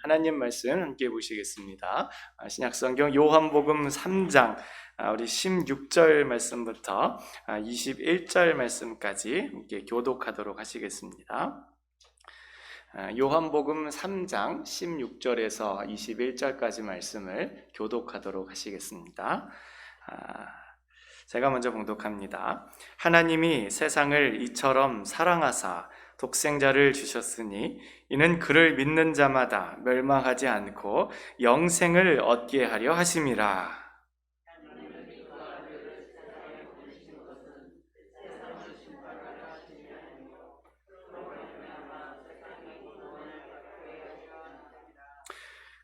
하나님 말씀 함께 보시겠습니다. 신약성경 요한복음 3장 우리 16절 말씀부터 21절 말씀까지 함께 교독하도록 하시겠습니다. 요한복음 3장 16절에서 21절까지 말씀을 교독하도록 하시겠습니다. 제가 먼저 봉독합니다. 하나님이 세상을 이처럼 사랑하사 독생자를 주셨으니 이는 그를 믿는 자마다 멸망하지 않고 영생을 얻게 하려 하심이라.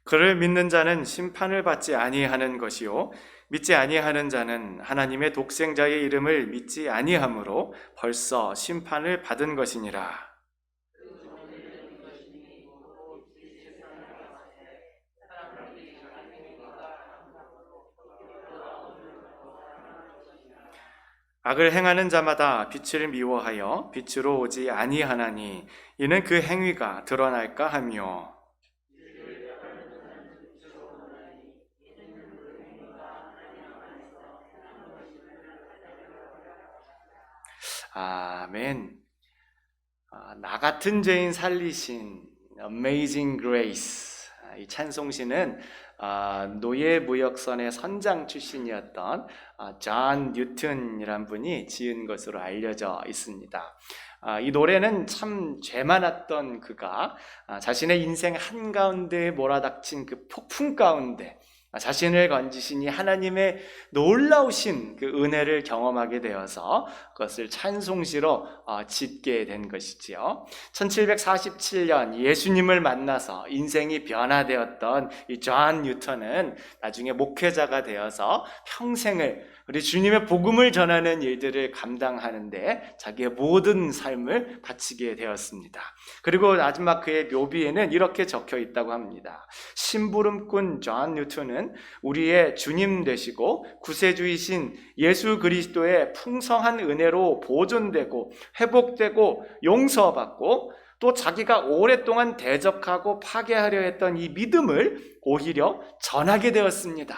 그를 믿는 자는 심판을 받지 아니하는 것이요 믿지 아니하는 자는 하나님의 독생자의 이름을 믿지 아니하므로 벌써 심판을 받은 것이니라. 악을 행하는 자마다 빛을 미워하여 빛으로 오지 아니하나니 이는 그 행위가 드러날까 하며. 아멘. 나 같은 죄인 살리신 Amazing Grace, 이 찬송시는 노예무역선의 선장 출신이었던 존 뉴턴이란 분이 지은 것으로 알려져 있습니다. 이 노래는 참 죄 많았던 그가 자신의 인생 한가운데 몰아닥친 그 폭풍 가운데 자신을 건지시니 하나님의 놀라우신 그 은혜를 경험하게 되어서 그것을 찬송시로 짓게 된 것이지요. 1747년 예수님을 만나서 인생이 변화되었던 이 존 뉴턴은 나중에 목회자가 되어서 평생을 우리 주님의 복음을 전하는 일들을 감당하는데 자기의 모든 삶을 바치게 되었습니다. 그리고 마지막 그의 묘비에는 이렇게 적혀 있다고 합니다. 심부름꾼 존 뉴턴은 우리의 주님 되시고 구세주이신 예수 그리스도의 풍성한 은혜로 보존되고 회복되고 용서받고 또 자기가 오랫동안 대적하고 파괴하려 했던 이 믿음을 오히려 전하게 되었습니다.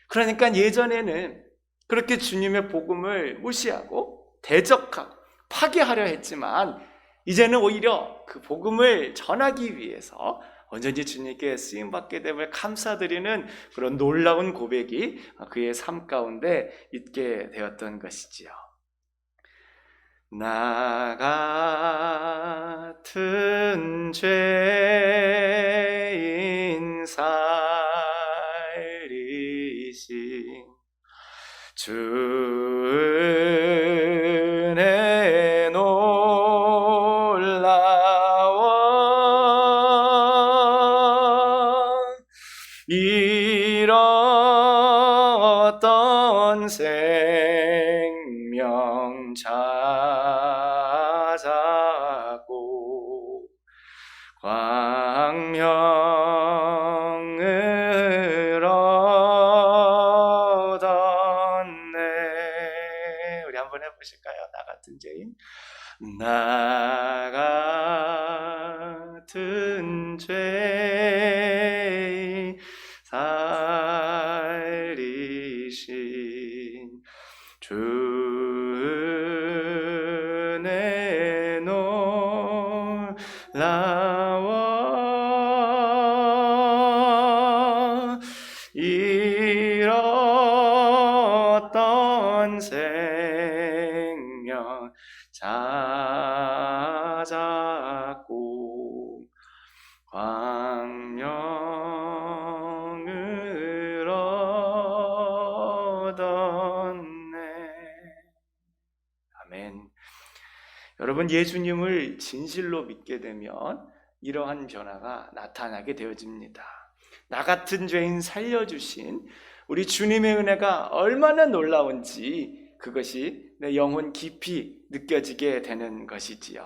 그러니까 예전에는 그렇게 주님의 복음을 무시하고 대적하고 파괴하려 했지만 이제는 오히려 그 복음을 전하기 위해서 언제든지 주님께 쓰임받게 됨을 감사드리는 그런 놀라운 고백이 그의 삶 가운데 있게 되었던 것이지요. 나 같은 죄인 살리신 주 은혜 놀라워 잃었던 생명 찾았고 광명을 얻었네. 우리 한번 해보실까요? 나 같은 죄인, 나 같은 죄인 살리신 주 은혜 놀라워 잃었던 생명 찾았고 광명을 얻었네. 아멘. 여러분, 예수님을 진실로 믿게 되면 이러한 변화가 나타나게 되어집니다. 나 같은 죄인 살려주신 우리 주님의 은혜가 얼마나 놀라운지 그것이 내 영혼 깊이 느껴지게 되는 것이지요.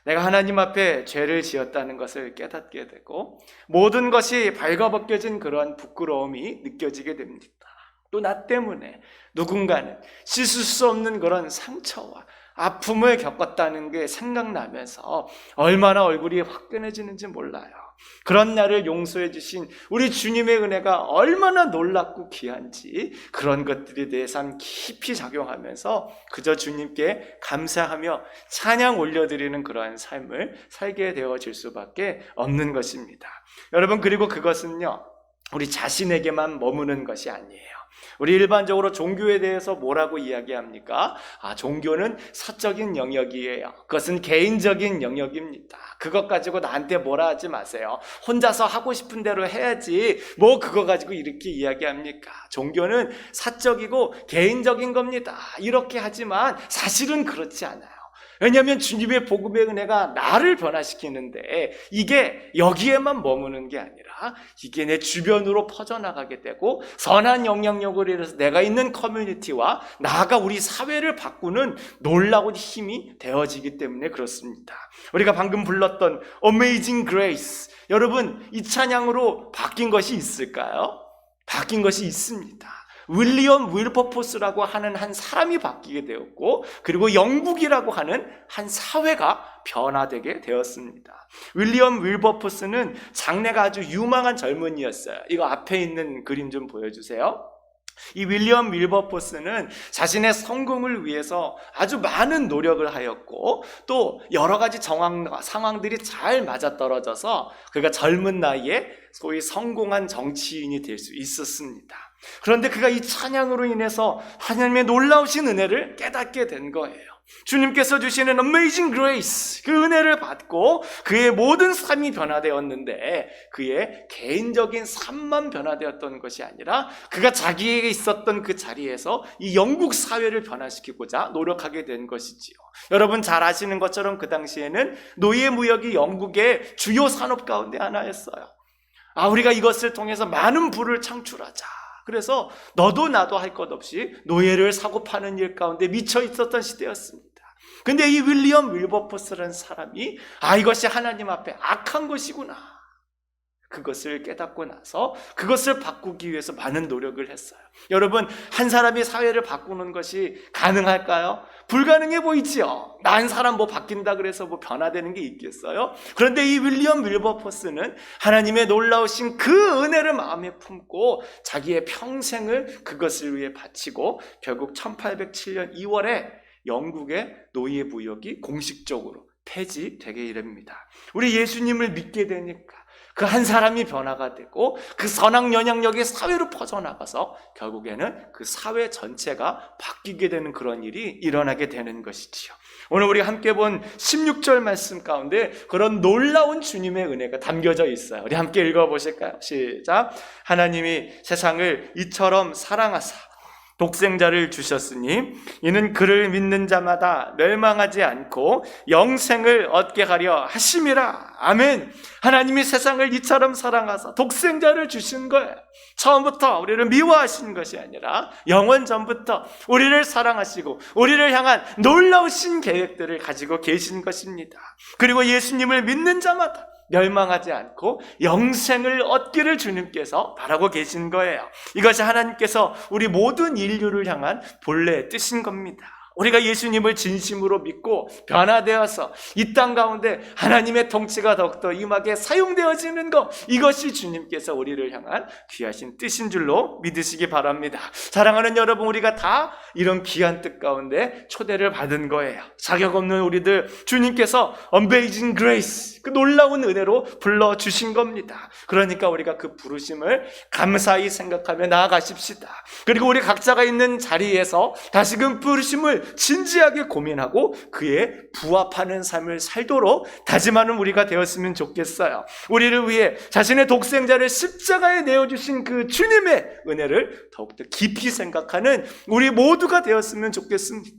내가 하나님 앞에 죄를 지었다는 것을 깨닫게 되고 모든 것이 발가벗겨진 그런 부끄러움이 느껴지게 됩니다. 또 나 때문에 누군가는 씻을 수 없는 그런 상처와 아픔을 겪었다는 게 생각나면서 얼마나 얼굴이 화끈해지는지 몰라요. 그런 나를 용서해 주신 우리 주님의 은혜가 얼마나 놀랍고 귀한지 그런 것들에 대해서 깊이 작용하면서 그저 주님께 감사하며 찬양 올려드리는 그러한 삶을 살게 되어질 수밖에 없는 것입니다. 여러분, 그리고 그것은요, 우리 자신에게만 머무는 것이 아니에요. 우리 일반적으로 종교에 대해서 뭐라고 이야기합니까? 종교는 사적인 영역이에요. 그것은 개인적인 영역입니다. 그것 가지고 나한테 뭐라 하지 마세요. 혼자서 하고 싶은 대로 해야지 뭐 그거 가지고 이렇게 이야기합니까? 종교는 사적이고 개인적인 겁니다. 이렇게 하지만 사실은 그렇지 않아요. 왜냐하면 주님의 복음의 은혜가 나를 변화시키는데 이게 여기에만 머무는 게 아니라 이게 내 주변으로 퍼져나가게 되고 선한 영향력을 이뤄서 내가 있는 커뮤니티와 나아가 우리 사회를 바꾸는 놀라운 힘이 되어지기 때문에 그렇습니다. 우리가 방금 불렀던 Amazing Grace, 여러분 이 찬양으로 바뀐 것이 있을까요? 바뀐 것이 있습니다. 윌리엄 윌버포스라고 하는 한 사람이 바뀌게 되었고, 그리고 영국이라고 하는 한 사회가 변화되게 되었습니다. 윌리엄 윌버포스는 장래가 아주 유망한 젊은이였어요. 이거 앞에 있는 그림 좀 보여주세요. 이 윌리엄 윌버포스는 자신의 성공을 위해서 아주 많은 노력을 하였고 또 여러 가지 상황들이 잘 맞아떨어져서 그가 젊은 나이에 소위 성공한 정치인이 될 수 있었습니다. 그런데 그가 이 찬양으로 인해서 하나님의 놀라우신 은혜를 깨닫게 된 거예요. 주님께서 주시는 Amazing Grace, 그 은혜를 받고 그의 모든 삶이 변화되었는데 그의 개인적인 삶만 변화되었던 것이 아니라 그가 자기에게 있었던 그 자리에서 이 영국 사회를 변화시키고자 노력하게 된 것이지요. 여러분 잘 아시는 것처럼 그 당시에는 노예무역이 영국의 주요 산업 가운데 하나였어요. 우리가 이것을 통해서 많은 부를 창출하자. 그래서 너도 나도 할 것 없이 노예를 사고 파는 일 가운데 미쳐 있었던 시대였습니다. 근데 이 윌리엄 윌버포스라는 사람이 이것이 하나님 앞에 악한 것이구나, 그것을 깨닫고 나서 그것을 바꾸기 위해서 많은 노력을 했어요. 여러분, 한 사람이 사회를 바꾸는 것이 가능할까요? 불가능해 보이지요. 난 사람 바뀐다 그래서 변화되는 게 있겠어요? 그런데 이 윌리엄 윌버포스는 하나님의 놀라우신 그 은혜를 마음에 품고 자기의 평생을 그것을 위해 바치고 결국 1807년 2월에 영국의 노예 무역이 공식적으로 폐지되게 됩니다. 우리 예수님을 믿게 되니까 그 한 사람이 변화가 되고 그 선악 영향력이 사회로 퍼져나가서 결국에는 그 사회 전체가 바뀌게 되는 그런 일이 일어나게 되는 것이지요. 오늘 우리 함께 본 16절 말씀 가운데 그런 놀라운 주님의 은혜가 담겨져 있어요. 우리 함께 읽어보실까요? 시작. 하나님이 세상을 이처럼 사랑하사 독생자를 주셨으니 이는 그를 믿는 자마다 멸망하지 않고 영생을 얻게 하려 하심이라. 아멘. 하나님이 세상을 이처럼 사랑하사 독생자를 주신 거예요. 처음부터 우리를 미워하신 것이 아니라 영원 전부터 우리를 사랑하시고 우리를 향한 놀라우신 계획들을 가지고 계신 것입니다. 그리고 예수님을 믿는 자마다 멸망하지 않고 영생을 얻기를 주님께서 바라고 계신 거예요. 이것이 하나님께서 우리 모든 인류를 향한 본래의 뜻인 겁니다. 우리가 예수님을 진심으로 믿고 변화되어서 이 땅 가운데 하나님의 통치가 더욱더 임하게 사용되어지는 것, 이것이 주님께서 우리를 향한 귀하신 뜻인 줄로 믿으시기 바랍니다. 사랑하는 여러분, 우리가 다 이런 귀한 뜻 가운데 초대를 받은 거예요. 자격 없는 우리들 주님께서 Amazing Grace, 그 놀라운 은혜로 불러주신 겁니다. 그러니까 우리가 그 부르심을 감사히 생각하며 나아가십시다. 그리고 우리 각자가 있는 자리에서 다시금 부르심을 진지하게 고민하고 그에 부합하는 삶을 살도록 다짐하는 우리가 되었으면 좋겠어요. 우리를 위해 자신의 독생자를 십자가에 내어주신 그 주님의 은혜를 더욱더 깊이 생각하는 우리 모두가 되었으면 좋겠습니다.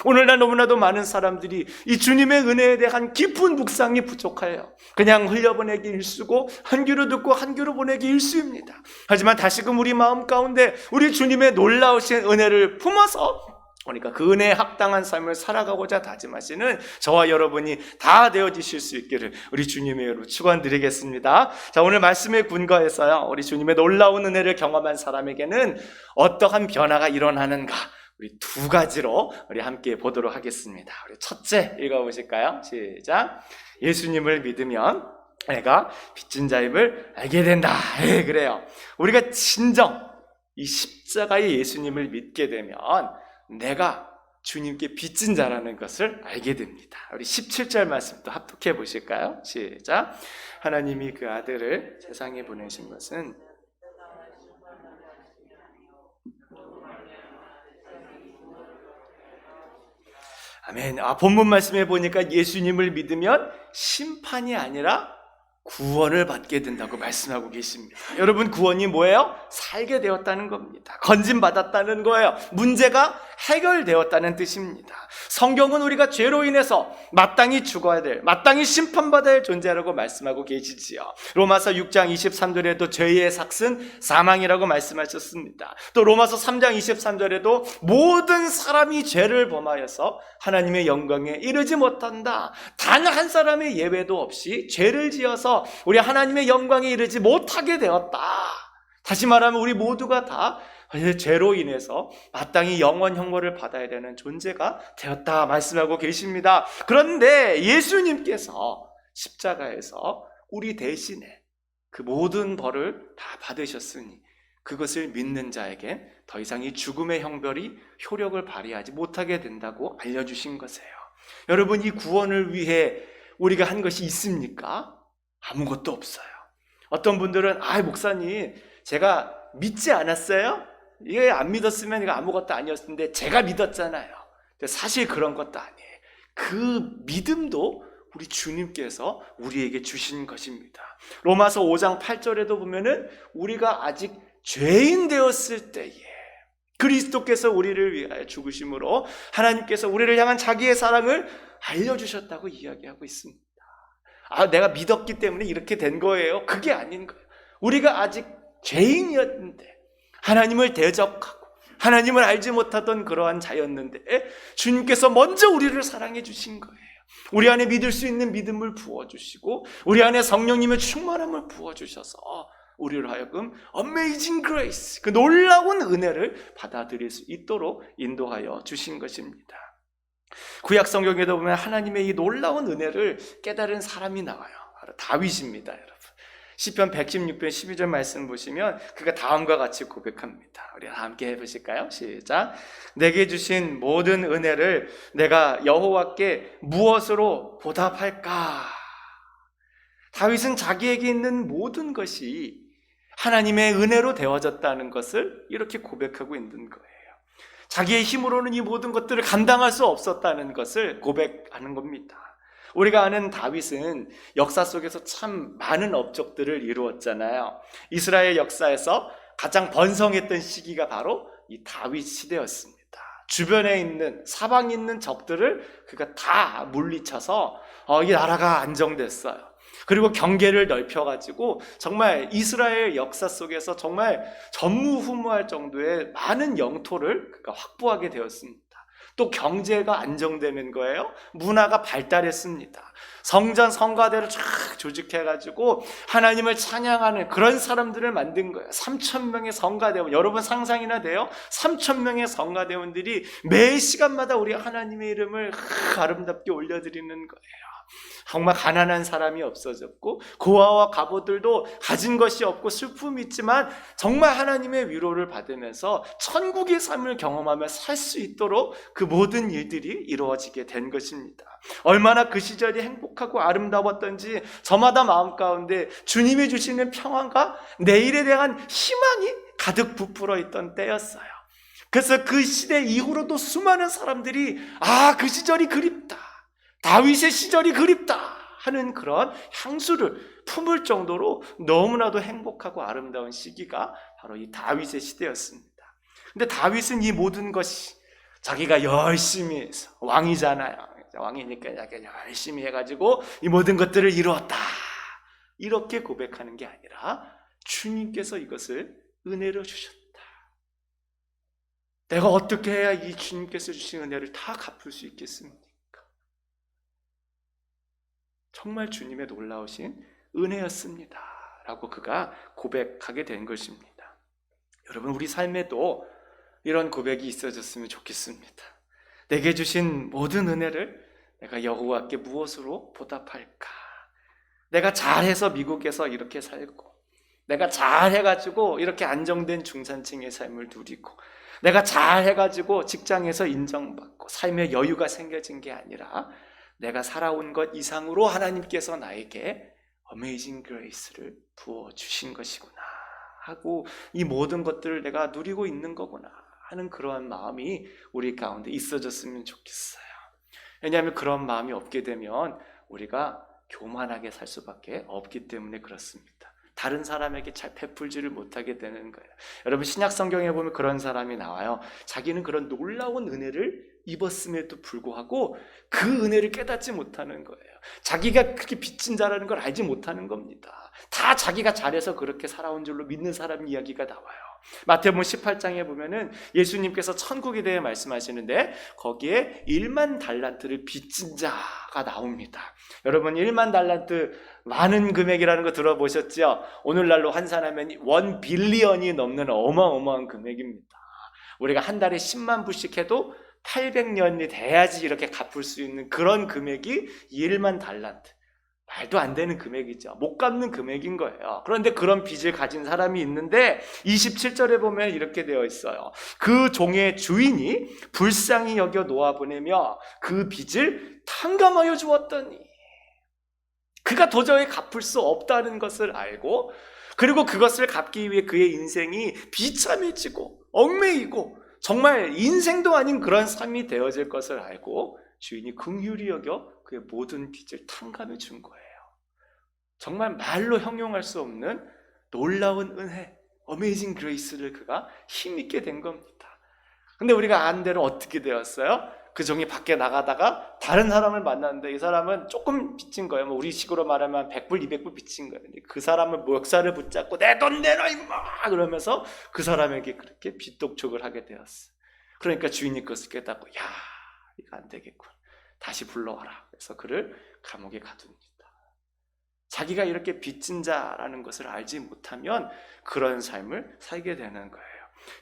오늘날 너무나도 많은 사람들이 이 주님의 은혜에 대한 깊은 묵상이 부족해요. 그냥 흘려보내기 일수고 한 귀로 듣고 한 귀로 보내기 일수입니다. 하지만 다시금 우리 마음 가운데 우리 주님의 놀라우신 은혜를 품어서 그러니까 그 은혜에 합당한 삶을 살아가고자 다짐하시는 저와 여러분이 다 되어지실 수 있기를 우리 주님의 이름으로 축원드리겠습니다. 자, 오늘 말씀에 근거해서요, 우리 주님의 놀라운 은혜를 경험한 사람에게는 어떠한 변화가 일어나는가, 우리 두 가지로 우리 함께 보도록 하겠습니다. 우리 첫째 읽어보실까요? 시작. 예수님을 믿으면 내가 빚진 자임을 알게 된다. 그래요. 우리가 진정 이 십자가의 예수님을 믿게 되면 내가 주님께 빚진 자라는 것을 알게 됩니다. 우리 17절 말씀도 합독해 보실까요? 시작. 하나님이 그 아들을 세상에 보내신 것은 아멘. 본문 말씀에 보니까 예수님을 믿으면 심판이 아니라 구원을 받게 된다고 말씀하고 계십니다. 여러분, 구원이 뭐예요? 살게 되었다는 겁니다. 건진받았다는 거예요. 문제가 해결되었다는 뜻입니다. 성경은 우리가 죄로 인해서 마땅히 죽어야 될, 마땅히 심판받아야 할 존재라고 말씀하고 계시지요. 로마서 6장 23절에도 죄의 삭은 사망이라고 말씀하셨습니다. 또 로마서 3장 23절에도 모든 사람이 죄를 범하여서 하나님의 영광에 이르지 못한다. 단 한 사람의 예외도 없이 죄를 지어서 우리 하나님의 영광에 이르지 못하게 되었다. 다시 말하면 우리 모두가 다 죄로 인해서 마땅히 영원 형벌을 받아야 되는 존재가 되었다 말씀하고 계십니다. 그런데 예수님께서 십자가에서 우리 대신에 그 모든 벌을 다 받으셨으니 그것을 믿는 자에게 더 이상 이 죽음의 형벌이 효력을 발휘하지 못하게 된다고 알려주신 것이에요. 여러분, 이 구원을 위해 우리가 한 것이 있습니까? 아무것도 없어요. 어떤 분들은 목사님 제가 믿지 않았어요? 이게 안 믿었으면 이거 아무것도 아니었을 텐데 제가 믿었잖아요. 근데 사실 그런 것도 아니에요. 그 믿음도 우리 주님께서 우리에게 주신 것입니다. 로마서 5장 8절에도 보면은 우리가 아직 죄인 되었을 때에 그리스도께서 우리를 위하여 죽으심으로 하나님께서 우리를 향한 자기의 사랑을 알려주셨다고 이야기하고 있습니다. 내가 믿었기 때문에 이렇게 된 거예요? 그게 아닌 거예요. 우리가 아직 죄인이었는데 하나님을 대적하고 하나님을 알지 못하던 그러한 자였는데 주님께서 먼저 우리를 사랑해 주신 거예요. 우리 안에 믿을 수 있는 믿음을 부어주시고 우리 안에 성령님의 충만함을 부어주셔서 우리를 하여금 Amazing Grace, 그 놀라운 은혜를 받아들일 수 있도록 인도하여 주신 것입니다. 구약 성경에도 보면 하나님의 이 놀라운 은혜를 깨달은 사람이 나와요. 바로 다윗입니다, 여러분. 시편 116편 12절 말씀 보시면 그가 다음과 같이 고백합니다. 우리 함께 해보실까요? 시작. 내게 주신 모든 은혜를 내가 여호와께 무엇으로 보답할까? 다윗은 자기에게 있는 모든 것이 하나님의 은혜로 되어졌다는 것을 이렇게 고백하고 있는 거예요. 자기의 힘으로는 이 모든 것들을 감당할 수 없었다는 것을 고백하는 겁니다. 우리가 아는 다윗은 역사 속에서 참 많은 업적들을 이루었잖아요. 이스라엘 역사에서 가장 번성했던 시기가 바로 이 다윗 시대였습니다. 주변에 있는 사방에 있는 적들을 그가 다 물리쳐서 이 나라가 안정됐어요. 그리고 경계를 넓혀가지고 정말 이스라엘 역사 속에서 정말 전무후무할 정도의 많은 영토를 그가 확보하게 되었습니다. 또 경제가 안정되는 거예요. 문화가 발달했습니다. 성전 성가대로 쫙 조직해가지고 하나님을 찬양하는 그런 사람들을 만든 거예요. 3,000명의 성가대원, 여러분 상상이나 돼요? 3,000명의 성가대원들이 매 시간마다 우리 하나님의 이름을 아름답게 올려드리는 거예요. 정말 가난한 사람이 없어졌고 고아와 가보들도 가진 것이 없고 슬픔이 있지만 정말 하나님의 위로를 받으면서 천국의 삶을 경험하며 살 수 있도록 그 모든 일들이 이루어지게 된 것입니다. 얼마나 그 시절이 행복하고 아름다웠던지 저마다 마음 가운데 주님이 주시는 평안과 내일에 대한 희망이 가득 부풀어 있던 때였어요. 그래서 그 시대 이후로도 수많은 사람들이 그 시절이 그립다, 다윗의 시절이 그립다 하는 그런 향수를 품을 정도로 너무나도 행복하고 아름다운 시기가 바로 이 다윗의 시대였습니다. 근데 다윗은 이 모든 것이 자기가 열심히 해서 왕이잖아요. 왕이니까 약간 열심히 해가지고 이 모든 것들을 이루었다 이렇게 고백하는 게 아니라 주님께서 이것을 은혜로 주셨다. 내가 어떻게 해야 이 주님께서 주신 은혜를 다 갚을 수 있겠습니까? 정말 주님의 놀라우신 은혜였습니다 라고 그가 고백하게 된 것입니다. 여러분, 우리 삶에도 이런 고백이 있어졌으면 좋겠습니다. 내게 주신 모든 은혜를 내가 여호와께 무엇으로 보답할까? 내가 잘해서 미국에서 이렇게 살고, 내가 잘해가지고 이렇게 안정된 중산층의 삶을 누리고, 내가 잘해가지고 직장에서 인정받고 삶의 여유가 생겨진 게 아니라 내가 살아온 것 이상으로 하나님께서 나에게 어메이징 그레이스를 부어주신 것이구나 하고, 이 모든 것들을 내가 누리고 있는 거구나 하는 그러한 마음이 우리 가운데 있어졌으면 좋겠어요. 왜냐하면 그런 마음이 없게 되면 우리가 교만하게 살 수밖에 없기 때문에 그렇습니다. 다른 사람에게 잘 베풀지를 못하게 되는 거예요. 여러분, 신약 성경에 보면 그런 사람이 나와요. 자기는 그런 놀라운 은혜를 입었음에도 불구하고 그 은혜를 깨닫지 못하는 거예요. 자기가 그렇게 빚진 자라는 걸 알지 못하는 겁니다. 다 자기가 잘해서 그렇게 살아온 줄로 믿는 사람 이야기가 나와요. 마태복음 18장에 보면은 예수님께서 천국에 대해 말씀하시는데 거기에 1만 달란트를 빚진 자가 나옵니다. 여러분, 1만 달란트 많은 금액이라는 거 들어보셨죠? 오늘날로 환산하면 1 빌리언이 넘는 어마어마한 금액입니다. 우리가 한 달에 10만 불씩 해도 800년이 돼야지 이렇게 갚을 수 있는 그런 금액이 1만 달란트. 말도 안 되는 금액이죠. 못 갚는 금액인 거예요. 그런데 그런 빚을 가진 사람이 있는데 27절에 보면 이렇게 되어 있어요. 그 종의 주인이 불쌍히 여겨 놓아보내며 그 빚을 탕감하여 주었더니, 그가 도저히 갚을 수 없다는 것을 알고, 그리고 그것을 갚기 위해 그의 인생이 비참해지고 얽매이고 정말 인생도 아닌 그런 삶이 되어질 것을 알고 주인이 긍휼히 여겨 그의 모든 빚을 탕감해 준 거예요. 정말 말로 형용할 수 없는 놀라운 은혜, 어메이징 그레이스를 그가 힘있게 된 겁니다. 근데 우리가 아는 대로 어떻게 되었어요? 그 종이 밖에 나가다가 다른 사람을 만났는데 이 사람은 조금 빚진 거예요. 우리 식으로 말하면 100불, 200불 빚진 거예요. 그 사람을 멱살을 붙잡고 내 돈 내놔 임마! 그러면서 그 사람에게 그렇게 빚독촉을 하게 되었어요. 그러니까 주인이 그것을 깨닫고, 야, 이거 안 되겠군. 다시 불러와라. 그래서 그를 감옥에 가둡니다. 자기가 이렇게 빚진 자라는 것을 알지 못하면 그런 삶을 살게 되는 거예요.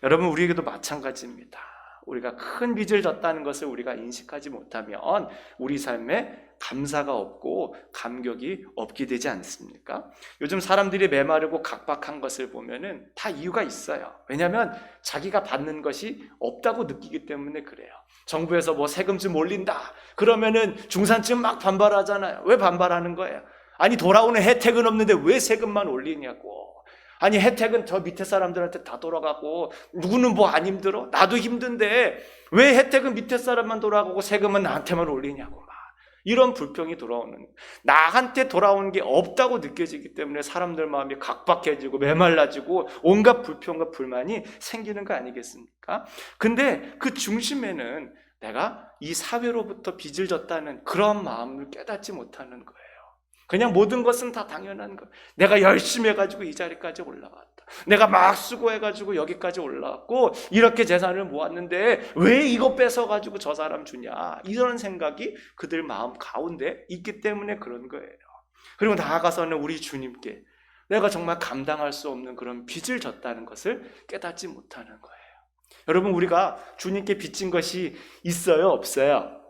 여러분, 우리에게도 마찬가지입니다. 우리가 큰 빚을 졌다는 것을 우리가 인식하지 못하면 우리 삶에 감사가 없고 감격이 없게 되지 않습니까? 요즘 사람들이 메마르고 각박한 것을 보면은 다 이유가 있어요. 왜냐하면 자기가 받는 것이 없다고 느끼기 때문에 그래요. 정부에서 뭐 세금 좀 올린다 그러면은 중산층 막 반발하잖아요. 왜 반발하는 거예요? 아니, 돌아오는 혜택은 없는데 왜 세금만 올리냐고. 아니, 혜택은 저 밑에 사람들한테 다 돌아가고 누구는 뭐 안 힘들어? 나도 힘든데 왜 혜택은 밑에 사람만 돌아가고 세금은 나한테만 올리냐고 막 이런 불평이 돌아오는, 나한테 돌아오는 게 없다고 느껴지기 때문에 사람들 마음이 각박해지고 메말라지고 온갖 불평과 불만이 생기는 거 아니겠습니까? 근데 그 중심에는 내가 이 사회로부터 빚을 졌다는 그런 마음을 깨닫지 못하는 거예요. 그냥 모든 것은 다 당연한 거예요. 내가 열심히 해가지고 이 자리까지 올라왔다. 내가 막 수고해가지고 여기까지 올라왔고 이렇게 재산을 모았는데 왜 이거 뺏어가지고 저 사람 주냐, 이런 생각이 그들 마음 가운데 있기 때문에 그런 거예요. 그리고 나아가서는 우리 주님께 내가 정말 감당할 수 없는 그런 빚을 졌다는 것을 깨닫지 못하는 거예요. 여러분, 우리가 주님께 빚진 것이 있어요, 없어요?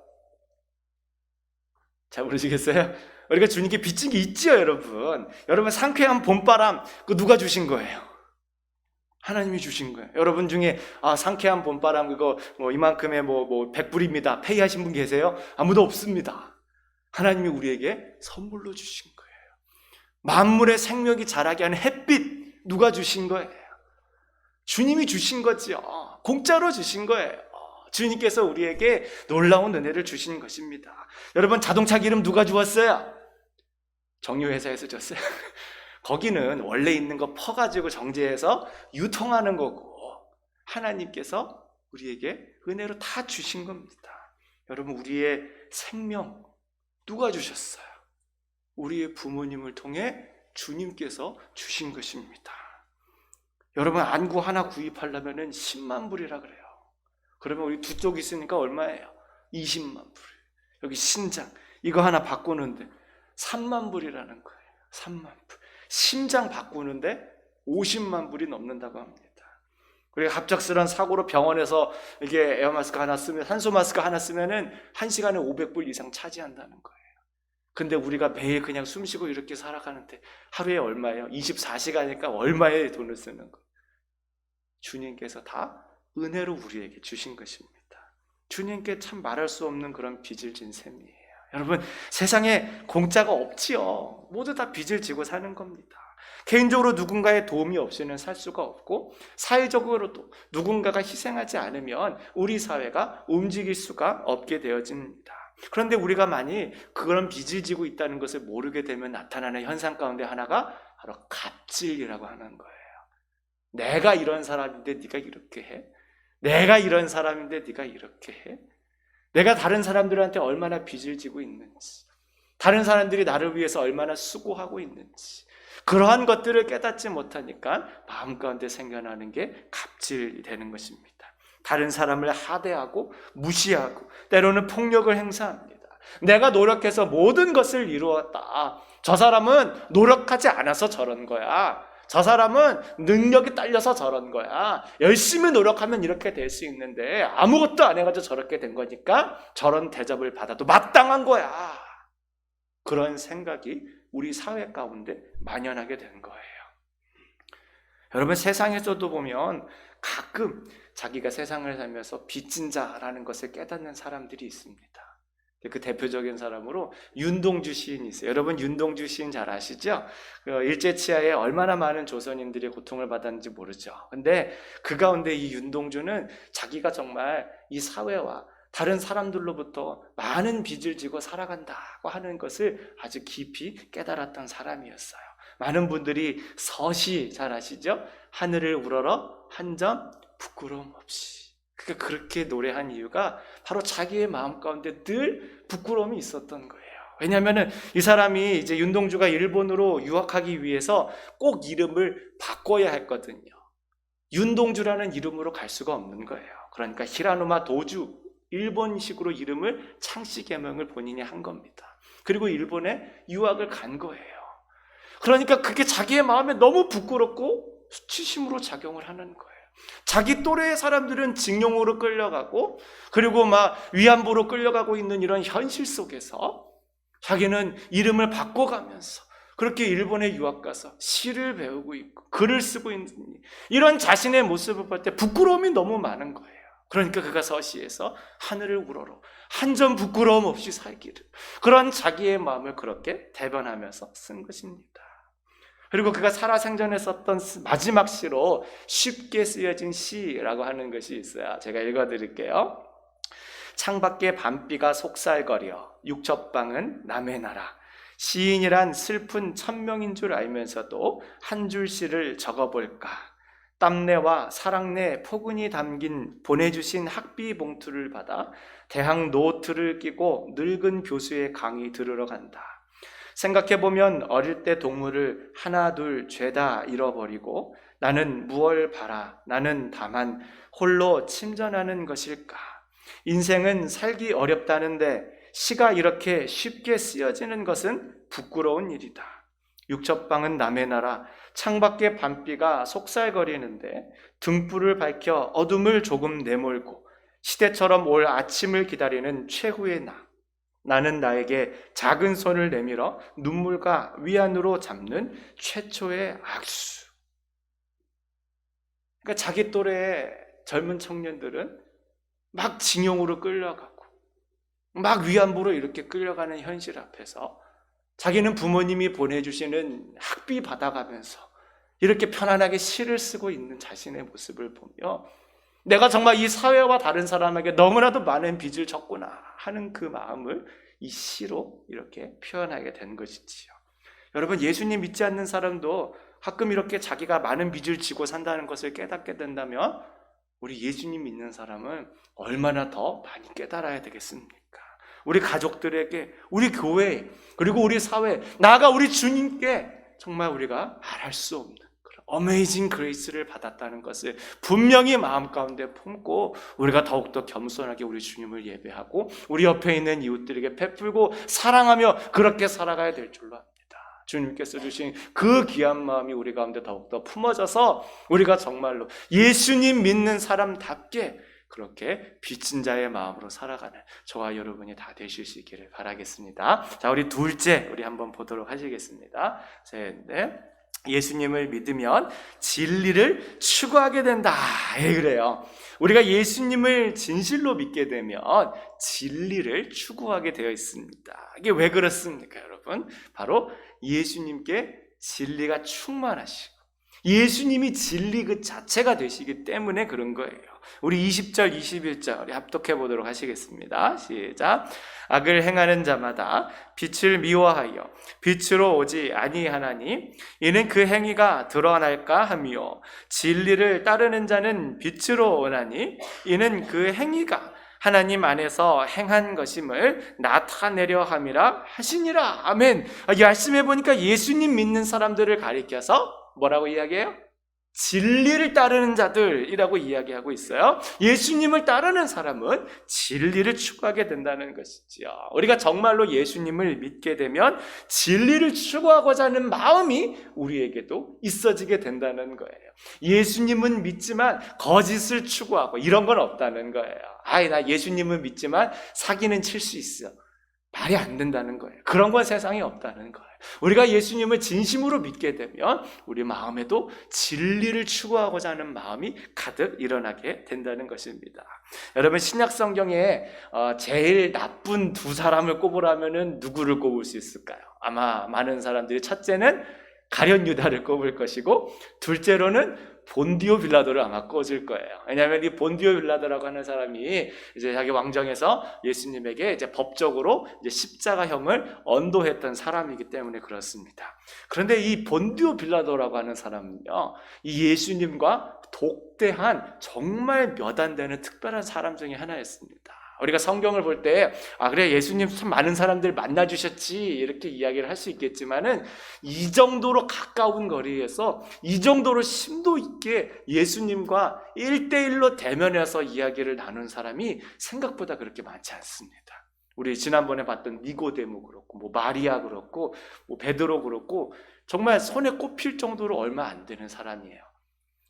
잘 모르시겠어요? 우리가 주님께 빚진 게 있지요, 여러분. 여러분, 상쾌한 봄바람, 그거 누가 주신 거예요? 하나님이 주신 거예요. 여러분 중에 상쾌한 봄바람 그거 뭐 이만큼의 뭐 100불입니다. 페이하신 분 계세요? 아무도 없습니다. 하나님이 우리에게 선물로 주신 거예요. 만물의 생명이 자라게 하는 햇빛 누가 주신 거예요? 주님이 주신 거지요. 공짜로 주신 거예요. 주님께서 우리에게 놀라운 은혜를 주신 것입니다. 여러분, 자동차 기름 누가 주었어요? 정유회사에서 줬어요. 거기는 원래 있는 거 퍼가지고 정제해서 유통하는 거고 하나님께서 우리에게 은혜로 다 주신 겁니다. 여러분, 우리의 생명 누가 주셨어요? 우리의 부모님을 통해 주님께서 주신 것입니다. 여러분, 안구 하나 구입하려면 10만 불이라 그래요. 그러면 우리 두 쪽 있으니까 얼마예요? 20만 불. 여기 신장 이거 하나 바꾸는데 3만 불이라는 거예요. 3만 불. 심장 바꾸는데 50만 불이 넘는다고 합니다. 그리고 갑작스러운 사고로 병원에서 이게 에어 마스크 하나 쓰면, 산소 마스크 하나 쓰면은 1시간에 500불 이상 차지한다는 거예요. 근데 우리가 매일 그냥 숨 쉬고 이렇게 살아가는데 하루에 얼마예요? 24시간이니까 얼마의 돈을 쓰는 거예요? 주님께서 다 은혜로 우리에게 주신 것입니다. 주님께 참 말할 수 없는 그런 빚을 진 셈이에요. 여러분, 세상에 공짜가 없지요. 모두 다 빚을 지고 사는 겁니다. 개인적으로 누군가의 도움이 없이는 살 수가 없고, 사회적으로도 누군가가 희생하지 않으면 우리 사회가 움직일 수가 없게 되어집니다. 그런데 우리가 많이 그런 빚을 지고 있다는 것을 모르게 되면 나타나는 현상 가운데 하나가 바로 갑질이라고 하는 거예요. 내가 이런 사람인데 네가 이렇게 해? 내가 이런 사람인데 네가 이렇게 해? 내가 다른 사람들한테 얼마나 빚을 지고 있는지, 다른 사람들이 나를 위해서 얼마나 수고하고 있는지, 그러한 것들을 깨닫지 못하니까 마음 가운데 생겨나는 게 갑질이 되는 것입니다. 다른 사람을 하대하고 무시하고 때로는 폭력을 행사합니다. 내가 노력해서 모든 것을 이루었다. 저 사람은 노력하지 않아서 저런 거야. 저 사람은 능력이 딸려서 저런 거야. 열심히 노력하면 이렇게 될 수 있는데 아무것도 안 해가지고 저렇게 된 거니까 저런 대접을 받아도 마땅한 거야. 그런 생각이 우리 사회 가운데 만연하게 된 거예요. 여러분, 세상에서도 보면 가끔 자기가 세상을 살면서 빚진 자라는 것을 깨닫는 사람들이 있습니다. 그 대표적인 사람으로 윤동주 시인이 있어요. 여러분, 윤동주 시인 잘 아시죠? 일제치하에 얼마나 많은 조선인들이 고통을 받았는지 모르죠. 근데 그 가운데 이 윤동주는 자기가 정말 이 사회와 다른 사람들로부터 많은 빚을 지고 살아간다고 하는 것을 아주 깊이 깨달았던 사람이었어요. 많은 분들이 서시 잘 아시죠? 하늘을 우러러 한 점 부끄러움 없이. 그러니까 그렇게 노래한 이유가 바로 자기의 마음 가운데 늘 부끄러움이 있었던 거예요. 왜냐하면 이 사람이 이제 윤동주가 일본으로 유학하기 위해서 꼭 이름을 바꿔야 했거든요. 윤동주라는 이름으로 갈 수가 없는 거예요. 그러니까 히라노마 도주, 일본식으로 이름을 창씨 개명을 본인이 한 겁니다. 그리고 일본에 유학을 간 거예요. 그러니까 그게 자기의 마음에 너무 부끄럽고 수치심으로 작용을 하는 거예요. 자기 또래의 사람들은 징용으로 끌려가고 그리고 막 위안부로 끌려가고 있는 이런 현실 속에서 자기는 이름을 바꿔가면서 그렇게 일본에 유학 가서 시를 배우고 있고 글을 쓰고 있는 이런 자신의 모습을 볼 때 부끄러움이 너무 많은 거예요. 그러니까 그가 서시에서 하늘을 우러러 한 점 부끄러움 없이 살기를, 그런 자기의 마음을 그렇게 대변하면서 쓴 것입니다. 그리고 그가 살아생전에 썼던 마지막 시로 쉽게 쓰여진 시라고 하는 것이 있어요. 제가 읽어드릴게요. 창밖에 밤비가 속살거려 육첩방은 남의 나라. 시인이란 슬픈 천명인 줄 알면서도 한 줄 시를 적어볼까. 땀내와 사랑내 포근이 담긴 보내주신 학비 봉투를 받아 대학 노트를 끼고 늙은 교수의 강의 들으러 간다. 생각해보면 어릴 때 동물을 하나 둘 죄다 잃어버리고 나는 무얼 바라, 나는 다만 홀로 침전하는 것일까. 인생은 살기 어렵다는데 시가 이렇게 쉽게 쓰여지는 것은 부끄러운 일이다. 육첩방은 남의 나라, 창밖에 밤비가 속살거리는데 등불을 밝혀 어둠을 조금 내몰고 시대처럼 올 아침을 기다리는 최후의 나. 나는 나에게 작은 손을 내밀어 눈물과 위안으로 잡는 최초의 악수. 그러니까 자기 또래의 젊은 청년들은 막 징용으로 끌려가고 막 위안부로 이렇게 끌려가는 현실 앞에서 자기는 부모님이 보내주시는 학비 받아가면서 이렇게 편안하게 시를 쓰고 있는 자신의 모습을 보며 내가 정말 이 사회와 다른 사람에게 너무나도 많은 빚을 졌구나 하는 그 마음을 이 시로 이렇게 표현하게 된 것이지요. 여러분, 예수님 믿지 않는 사람도 가끔 이렇게 자기가 많은 빚을 지고 산다는 것을 깨닫게 된다면 우리 예수님 믿는 사람은 얼마나 더 많이 깨달아야 되겠습니까? 우리 가족들에게, 우리 교회, 그리고 우리 사회, 나아가 우리 주님께 정말 우리가 말할 수 없는 어메이징 그레이스를 받았다는 것을 분명히 마음 가운데 품고 우리가 더욱더 겸손하게 우리 주님을 예배하고 우리 옆에 있는 이웃들에게 베풀고 사랑하며 그렇게 살아가야 될 줄로 압니다. 주님께서 주신 그 귀한 마음이 우리 가운데 더욱더 품어져서 우리가 정말로 예수님 믿는 사람답게 그렇게 빚진 자의 마음으로 살아가는 저와 여러분이 다 되실 수 있기를 바라겠습니다. 자, 우리 둘째, 우리 한번 보도록 하시겠습니다. 셋, 넷. 예수님을 믿으면 진리를 추구하게 된다. 그래요. 우리가 예수님을 진실로 믿게 되면 진리를 추구하게 되어 있습니다. 이게 왜 그렇습니까, 여러분? 바로 예수님께 진리가 충만하시고 예수님이 진리 그 자체가 되시기 때문에 그런 거예요. 우리 20절, 21절 우리 합독해 보도록 하시겠습니다. 시작. 악을 행하는 자마다 빛을 미워하여 빛으로 오지 아니하나니 이는 그 행위가 드러날까 하며 진리를 따르는 자는 빛으로 오나니 이는 그 행위가 하나님 안에서 행한 것임을 나타내려 함이라 하시니라. 아멘. 이 말씀해 보니까 예수님 믿는 사람들을 가리켜서 뭐라고 이야기해요? 진리를 따르는 자들이라고 이야기하고 있어요. 예수님을 따르는 사람은 진리를 추구하게 된다는 것이지요. 우리가 정말로 예수님을 믿게 되면 진리를 추구하고자 하는 마음이 우리에게도 있어지게 된다는 거예요. 예수님은 믿지만 거짓을 추구하고 이런 건 없다는 거예요. 나 예수님은 믿지만 사기는 칠 수 있어. 말이 안 된다는 거예요. 그런 건 세상에 없다는 거예요. 우리가 예수님을 진심으로 믿게 되면 우리 마음에도 진리를 추구하고자 하는 마음이 가득 일어나게 된다는 것입니다. 여러분, 신약 성경에 제일 나쁜 두 사람을 꼽으라면 누구를 꼽을 수 있을까요? 아마 많은 사람들이 첫째는 가룟 유다를 꼽을 것이고 둘째로는 본디오 빌라도를 아마 꽂을 거예요. 왜냐하면 이 본디오 빌라도라고 하는 사람이 이제 자기 왕정에서 예수님에게 이제 법적으로 이제 십자가형을 언도했던 사람이기 때문에 그렇습니다. 그런데 이 본디오 빌라도라고 하는 사람은요, 이 예수님과 독대한 정말 몇 안 되는 특별한 사람 중에 하나였습니다. 우리가 성경을 볼 때 그래 예수님 참 많은 사람들 만나주셨지 이렇게 이야기를 할 수 있겠지만은 이 정도로 가까운 거리에서 이 정도로 심도 있게 예수님과 1대1로 대면해서 이야기를 나눈 사람이 생각보다 그렇게 많지 않습니다. 우리 지난번에 봤던 니고데모 그렇고 마리아 그렇고 베드로 그렇고 정말 손에 꼽힐 정도로 얼마 안 되는 사람이에요.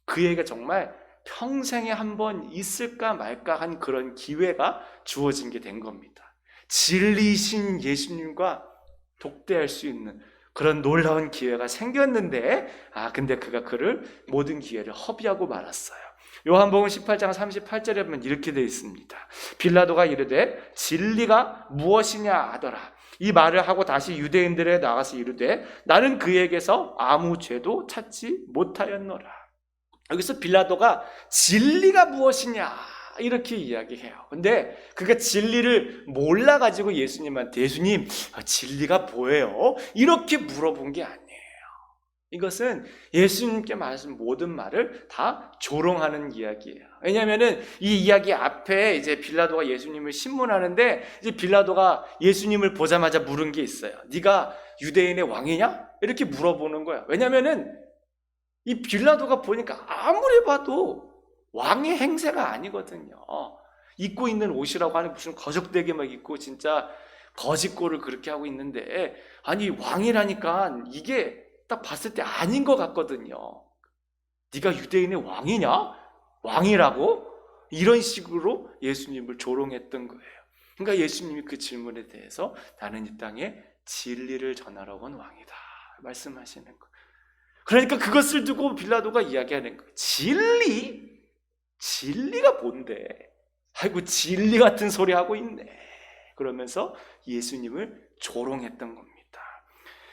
그에게 정말 평생에 한 번 있을까 말까 한 그런 기회가 주어진 게 된 겁니다. 진리이신 예수님과 독대할 수 있는 그런 놀라운 기회가 생겼는데 근데 그가 그를 모든 기회를 허비하고 말았어요. 요한복음 18장 38절에 보면 이렇게 되어 있습니다. 빌라도가 이르되 진리가 무엇이냐 하더라. 이 말을 하고 다시 유대인들에 나가서 이르되 나는 그에게서 아무 죄도 찾지 못하였노라. 여기서 빌라도가 진리가 무엇이냐 이렇게 이야기해요. 근데 그가 진리를 몰라가지고 예수님한테 예수님 진리가 뭐예요? 이렇게 물어본 게 아니에요. 이것은 예수님께 말하신 모든 말을 다 조롱하는 이야기예요. 왜냐하면은 이 이야기 앞에 이제 빌라도가 예수님을 신문하는데 이제 빌라도가 예수님을 보자마자 물은 게 있어요. 네가 유대인의 왕이냐? 이렇게 물어보는 거야. 왜냐하면은 이 빌라도가 보니까 아무리 봐도 왕의 행세가 아니거든요. 입고 있는 옷이라고 하는 무슨 거적대게 막 입고 진짜 거짓골을 그렇게 하고 있는데 아니 왕이라니까 이게 딱 봤을 때 아닌 것 같거든요. 네가 유대인의 왕이냐? 왕이라고? 이런 식으로 예수님을 조롱했던 거예요. 그러니까 예수님이 그 질문에 대해서 나는 이 땅에 진리를 전하러 온 왕이다 말씀하시는 거예요. 그러니까 그것을 두고 빌라도가 이야기하는 거예요. 진리? 진리가 뭔데? 아이고 진리 같은 소리 하고 있네. 그러면서 예수님을 조롱했던 겁니다.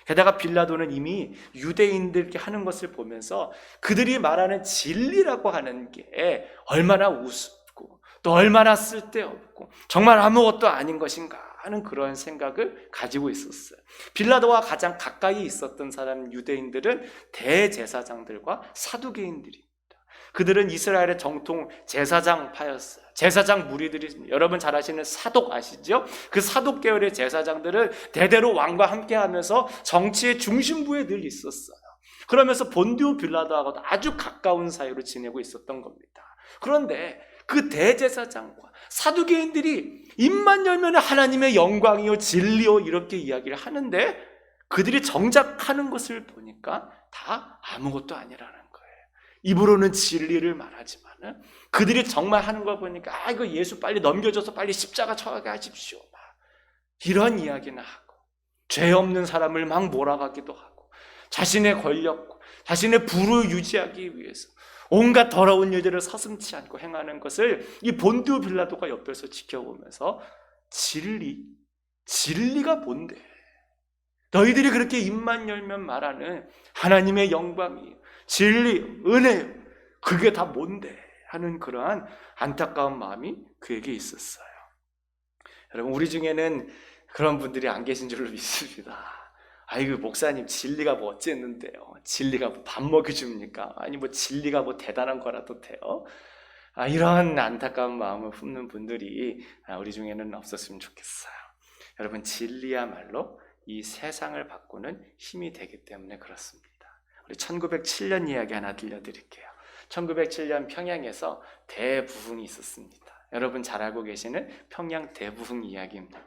게다가 빌라도는 이미 유대인들께 하는 것을 보면서 그들이 말하는 진리라고 하는 게 얼마나 우습고 또 얼마나 쓸데없고 정말 아무것도 아닌 것인가 하는 그런 생각을 가지고 있었어요. 빌라도와 가장 가까이 있었던 사람 유대인들은 대제사장들과 사두개인들입니다. 그들은 이스라엘의 정통 제사장파였어요. 제사장 무리들이 여러분 잘 아시는 사독 아시죠? 그 사독 계열의 제사장들은 대대로 왕과 함께하면서 정치의 중심부에 늘 있었어요. 그러면서 본디오 빌라도하고도 아주 가까운 사이로 지내고 있었던 겁니다. 그런데 그 대제사장과 사두개인들이 입만 열면 하나님의 영광이요 진리요 이렇게 이야기를 하는데 그들이 정작 하는 것을 보니까 다 아무것도 아니라는 거예요. 입으로는 진리를 말하지만 그들이 정말 하는 걸 보니까 이거 예수 빨리 넘겨줘서 빨리 십자가 쳐가게 하십시오. 막 이런 이야기나 하고 죄 없는 사람을 막 몰아가기도 하고 자신의 권력, 자신의 부를 유지하기 위해서 온갖 더러운 일들을 서슴지 않고 행하는 것을 이 본디오 빌라도가 옆에서 지켜보면서 진리가 뭔데? 너희들이 그렇게 입만 열면 말하는 하나님의 영광이 진리, 은혜, 그게 다 뭔데? 하는 그러한 안타까운 마음이 그에게 있었어요. 여러분, 우리 중에는 그런 분들이 안 계신 줄로 믿습니다. 아이고, 목사님 진리가 뭐 어쨌는데요? 진리가 뭐 밥 먹여줍니까? 아니 뭐 진리가 뭐 대단한 거라도 돼요? 이런 안타까운 마음을 품는 분들이 우리 중에는 없었으면 좋겠어요. 여러분, 진리야말로 이 세상을 바꾸는 힘이 되기 때문에 그렇습니다. 우리 1907년 이야기 하나 들려드릴게요. 1907년 평양에서 대부흥이 있었습니다. 여러분 잘 알고 계시는 평양 대부흥 이야기입니다.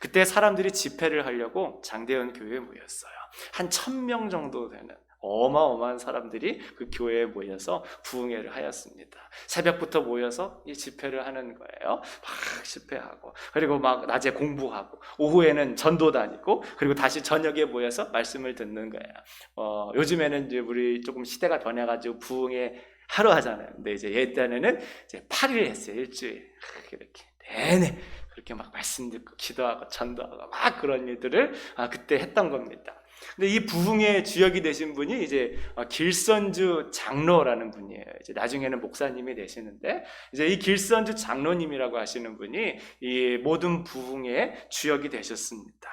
그때 사람들이 집회를 하려고 장대현 교회에 모였어요. 한 1000명 정도 되는 어마어마한 사람들이 그 교회에 모여서 부흥회를 하였습니다. 새벽부터 모여서 이 집회를 하는 거예요. 막 집회하고, 그리고 막 낮에 공부하고, 오후에는 전도 다니고, 그리고 다시 저녁에 모여서 말씀을 듣는 거예요. 요즘에는 이제 우리 조금 시대가 변해가지고 부흥회 하루 하잖아요. 근데 이제 옛날에는 이제 8일 했어요. 일주일. 이렇게 내내 그렇게 막 말씀 듣고 기도하고 전도하고 막 그런 일들을 그때 했던 겁니다. 근데 이 부흥의 주역이 되신 분이 이제 길선주 장로라는 분이에요. 이제 나중에는 목사님이 되시는데, 이제 이 길선주 장로님이라고 하시는 분이 이 모든 부흥의 주역이 되셨습니다.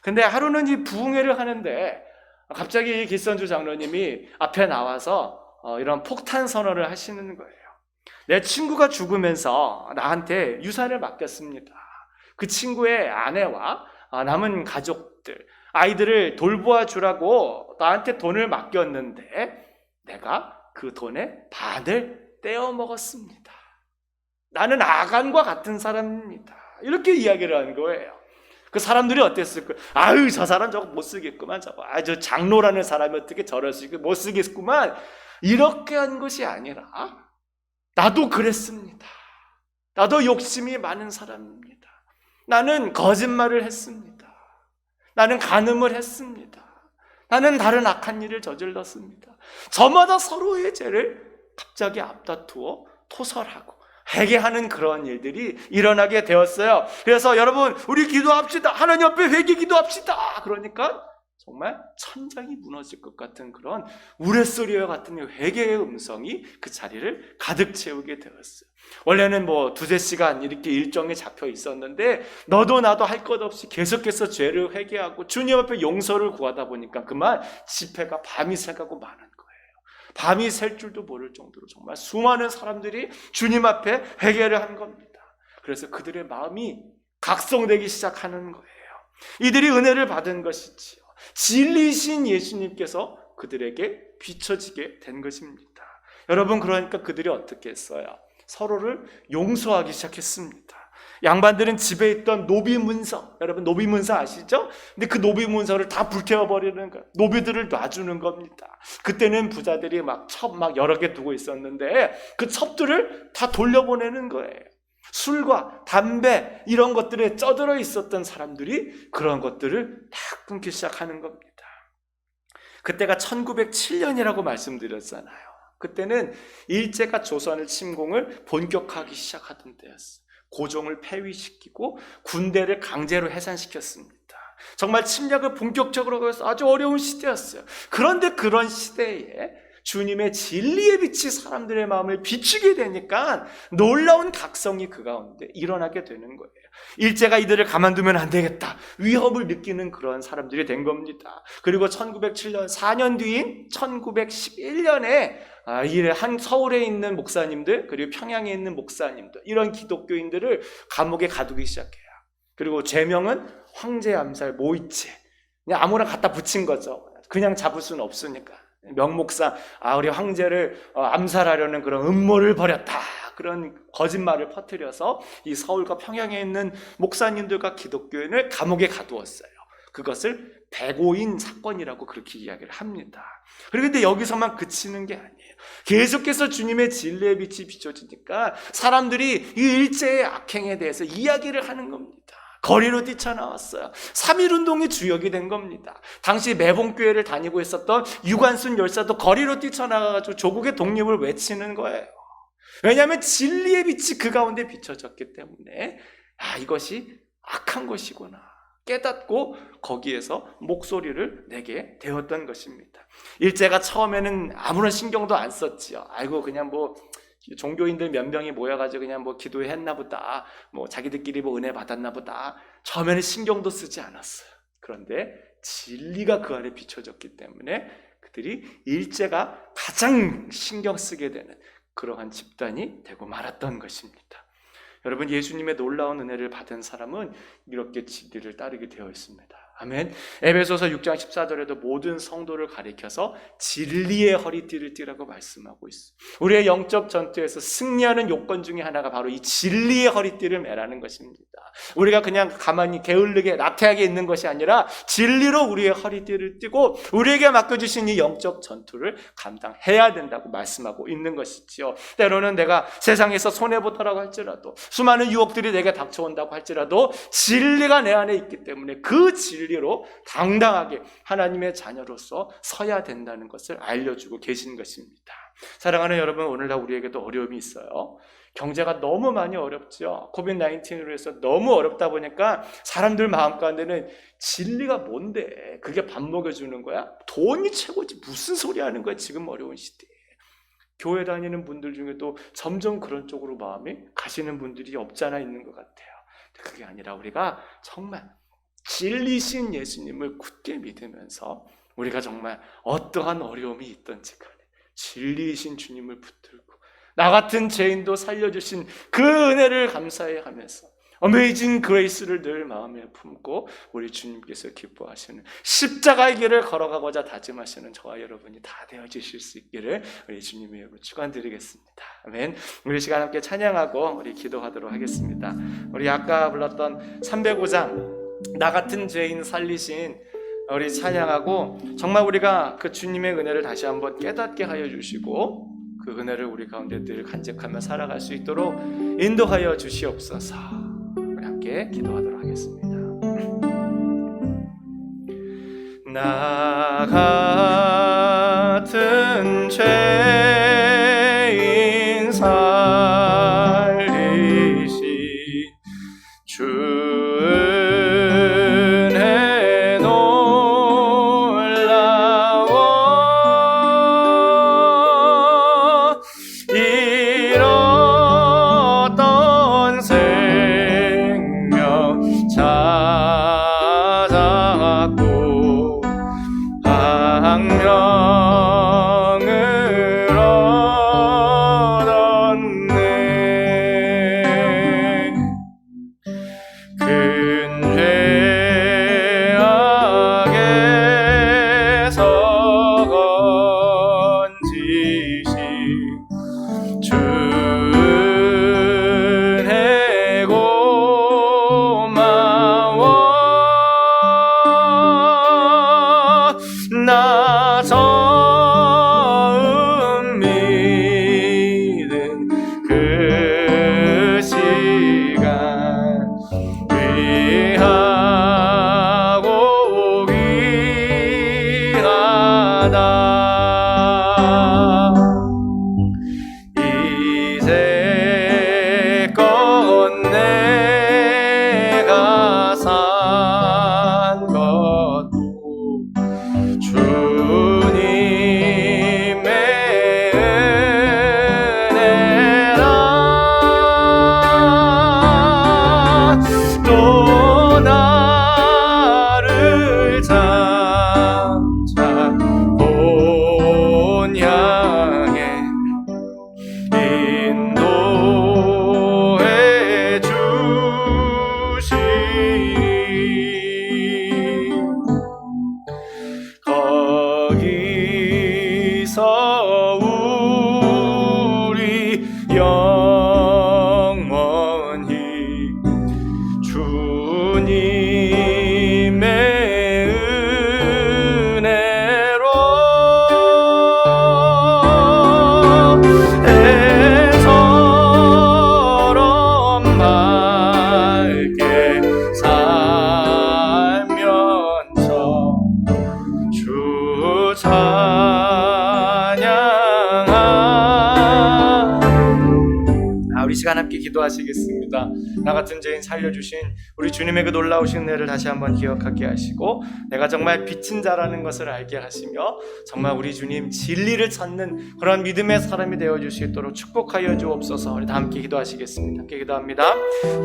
근데 하루는 이 부흥회를 하는데 갑자기 이 길선주 장로님이 앞에 나와서 이런 폭탄 선언을 하시는 거예요. 내 친구가 죽으면서 나한테 유산을 맡겼습니다. 그 친구의 아내와 남은 가족들, 아이들을 돌보아 주라고 나한테 돈을 맡겼는데 내가 그 돈의 반을 떼어 먹었습니다. 나는 아간과 같은 사람입니다. 이렇게 이야기를 하는 거예요. 그 사람들이 어땠을까요? 저 사람 저거 못 쓰겠구만. 저 장로라는 사람이 어떻게 저럴 수 있고 못 쓰겠구만. 이렇게 한 것이 아니라 나도 그랬습니다. 나도 욕심이 많은 사람입니다. 나는 거짓말을 했습니다. 나는 간음을 했습니다. 나는 다른 악한 일을 저질렀습니다. 저마다 서로의 죄를 갑자기 앞다투어 토설하고 회개하는 그런 일들이 일어나게 되었어요. 그래서 여러분, 우리 기도합시다. 하나님 앞에 회개 기도합시다. 그러니까 정말 천장이 무너질 것 같은 그런 우레소리와 같은 회개의 음성이 그 자리를 가득 채우게 되었어요. 원래는 뭐 2-3시간 이렇게 일정에 잡혀 있었는데 너도 나도 할 것 없이 계속해서 죄를 회개하고 주님 앞에 용서를 구하다 보니까 그만 집회가 밤이 새가고 마는 거예요. 밤이 샐 줄도 모를 정도로 정말 수많은 사람들이 주님 앞에 회개를 한 겁니다. 그래서 그들의 마음이 각성되기 시작하는 거예요. 이들이 은혜를 받은 것이지요. 진리신 예수님께서 그들에게 비춰지게 된 것입니다. 여러분, 그러니까 그들이 어떻게 했어요? 서로를 용서하기 시작했습니다. 양반들은 집에 있던 노비문서, 여러분 노비문서 아시죠? 근데 그 노비문서를 다 불태워버리는 거예요. 노비들을 놔주는 겁니다. 그때는 부자들이 첩 여러 개 두고 있었는데 그 첩들을 다 돌려보내는 거예요. 술과 담배 이런 것들에 쩌들어 있었던 사람들이 그런 것들을 다 끊기 시작하는 겁니다. 그때가 1907년이라고 말씀드렸잖아요. 그때는 일제가 조선을 침공을 본격화하기 시작하던 때였어요. 고종을 폐위시키고 군대를 강제로 해산시켰습니다. 정말 침략을 본격적으로 해서 아주 어려운 시대였어요. 그런데 그런 시대에 주님의 진리의 빛이 사람들의 마음을 비추게 되니까 놀라운 각성이 그 가운데 일어나게 되는 거예요. 일제가 이들을 가만두면 안 되겠다, 위협을 느끼는 그런 사람들이 된 겁니다. 그리고 1907년 4년 뒤인 1911년에 한 서울에 있는 목사님들, 그리고 평양에 있는 목사님들, 이런 기독교인들을 감옥에 가두기 시작해요. 그리고 죄명은 황제 암살 모의죄, 그냥 아무나 갖다 붙인 거죠. 그냥 잡을 수는 없으니까. 명목상 우리 황제를 암살하려는 그런 음모를 벌였다, 그런 거짓말을 퍼뜨려서 이 서울과 평양에 있는 목사님들과 기독교인을 감옥에 가두었어요. 그것을 백오인 사건이라고 그렇게 이야기를 합니다. 그런데 여기서만 그치는 게 아니에요. 계속해서 주님의 진리의 빛이 비춰지니까 사람들이 이 일제의 악행에 대해서 이야기를 하는 겁니다. 거리로 뛰쳐나왔어요. 3.1운동이 주역이 된 겁니다. 당시 매봉교회를 다니고 있었던 유관순 열사도 거리로 뛰쳐나가가지고 조국의 독립을 외치는 거예요. 왜냐하면 진리의 빛이 그 가운데 비춰졌기 때문에 이것이 악한 것이구나 깨닫고 거기에서 목소리를 내게 되었던 것입니다. 일제가 처음에는 아무런 신경도 안 썼지요. 아이고 그냥 뭐 종교인들 몇 명이 모여가지고 그냥 뭐 기도했나 보다, 뭐 자기들끼리 뭐 은혜 받았나 보다, 처음에는 신경도 쓰지 않았어요. 그런데 진리가 그 안에 비춰졌기 때문에 그들이 일제가 가장 신경 쓰게 되는 그러한 집단이 되고 말았던 것입니다. 여러분, 예수님의 놀라운 은혜를 받은 사람은 이렇게 진리를 따르게 되어 있습니다. 아멘. 에베소서 6장 14절에도 모든 성도를 가리켜서 진리의 허리띠를 띠라고 말씀하고 있습니다. 우리의 영적 전투에서 승리하는 요건 중에 하나가 바로 이 진리의 허리띠를 매라는 것입니다. 우리가 그냥 가만히 게을르게 나태하게 있는 것이 아니라 진리로 우리의 허리띠를 띠고 우리에게 맡겨주신 이 영적 전투를 감당해야 된다고 말씀하고 있는 것이지요. 때로는 내가 세상에서 손해보더라고 할지라도, 수많은 유혹들이 내게 닥쳐온다고 할지라도 진리가 내 안에 있기 때문에 그 진리로 당당하게 하나님의 자녀로서 서야 된다는 것을 알려주고 계신 것입니다. 사랑하는 여러분, 오늘날 우리에게도 어려움이 있어요. 경제가 너무 많이 어렵죠. 코비드-19으로 해서 너무 어렵다 보니까 사람들 마음 가운데는 진리가 뭔데? 그게 밥 먹여주는 거야? 돈이 최고지. 무슨 소리 하는 거야? 지금 어려운 시대에. 교회 다니는 분들 중에도 점점 그런 쪽으로 마음이 가시는 분들이 없잖아 있는 것 같아요. 그게 아니라 우리가 정말 진리신 예수님을 굳게 믿으면서 우리가 정말 어떠한 어려움이 있든지 간에 진리이신 주님을 붙들고 나 같은 죄인도 살려주신 그 은혜를 감사해 하면서 어메이징 그레이스를 늘 마음에 품고 우리 주님께서 기뻐하시는 십자가의 길을 걸어가고자 다짐하시는 저와 여러분이 다 되어주실 수 있기를 우리 주님의 이름으로 축원드리겠습니다. 아멘. 우리 시간 함께 찬양하고 우리 기도하도록 하겠습니다. 우리 아까 불렀던 305장 나 같은 죄인 살리신 우리 찬양하고 정말 우리가 그 주님의 은혜를 다시 한번 깨닫게 하여 주시고 그 은혜를 우리 가운데 늘 간직하며 살아갈 수 있도록 인도하여 주시옵소서. 우리 함께 기도하도록 하겠습니다. 나 같은 죄인 살리신 주 은혜 놀라워 잃었던 생명 찾았고 함께 기도하시겠습니다. 나 같은 죄인 살려주신 우리 주님의 그 놀라우신 은혜를 다시 한번 기억하게 하시고 내가 정말 빚진 자라는 것을 알게 하시며 정말 우리 주님 진리를 찾는 그런 믿음의 사람이 되어줄 수 있도록 축복하여 주옵소서. 우리 다 함께 기도하시겠습니다. 함께 기도합니다.